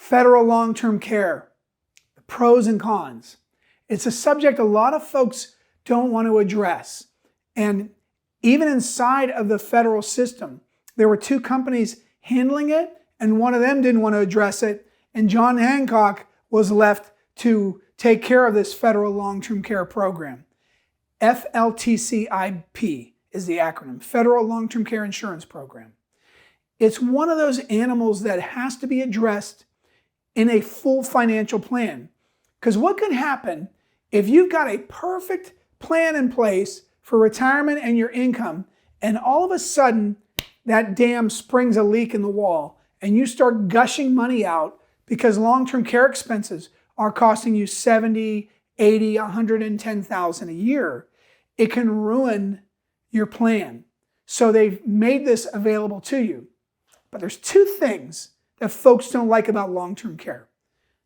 Federal long-term care, the pros and cons. It's a subject a lot of folks don't want to address. And even inside of the federal system, there were two companies handling it, and one of them didn't want to address it, and John Hancock was left to take care of this federal long-term care program. FLTCIP is the acronym, Federal Long-Term Care Insurance Program. It's one of those animals that has to be addressed in a full financial plan. Because what could happen if you've got a perfect plan in place for retirement and your income, and all of a sudden that dam springs a leak in the wall and you start gushing money out because long-term care expenses are costing you $70,000, $80,000, $110,000 a year. It can ruin your plan. So they've made this available to you. But there's two things that folks don't like about long-term care.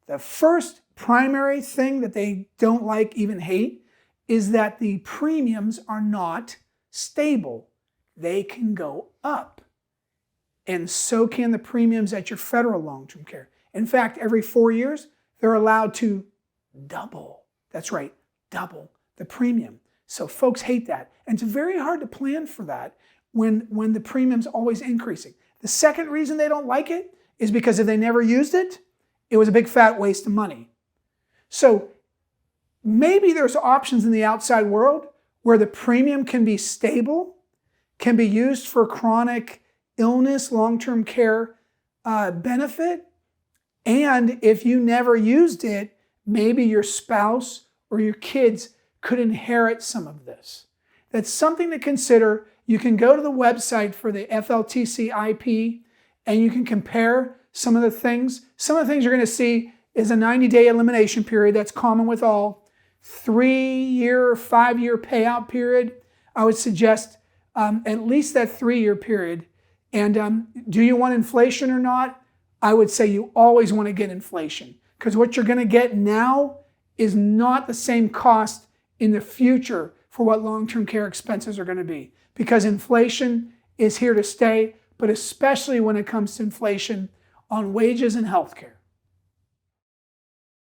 The first primary thing that they don't like, even hate, is that the premiums are not stable. They can go up. And so can the premiums at your federal long-term care. In fact, every 4 years, they're allowed to double. That's right, double the premium. So folks hate that. And it's very hard to plan for that when the premium's always increasing. The second reason they don't like it is because if they never used it, it was a big fat waste of money. So maybe there's options in the outside world where the premium can be stable, can be used for chronic illness, long-term care benefit, and if you never used it, maybe your spouse or your kids could inherit some of this. That's something to consider. You can go to the website for the FLTCIP and you can compare some of the things. Some of the things you're going to see is a 90-day elimination period. That's common with all. 3-year, 5-year payout period. I would suggest at least that 3-year period. And do you want inflation or not? I would say you always want to get inflation, because what you're going to get now is not the same cost in the future for what long-term care expenses are going to be, because inflation is here to stay, but especially when it comes to inflation on wages and healthcare.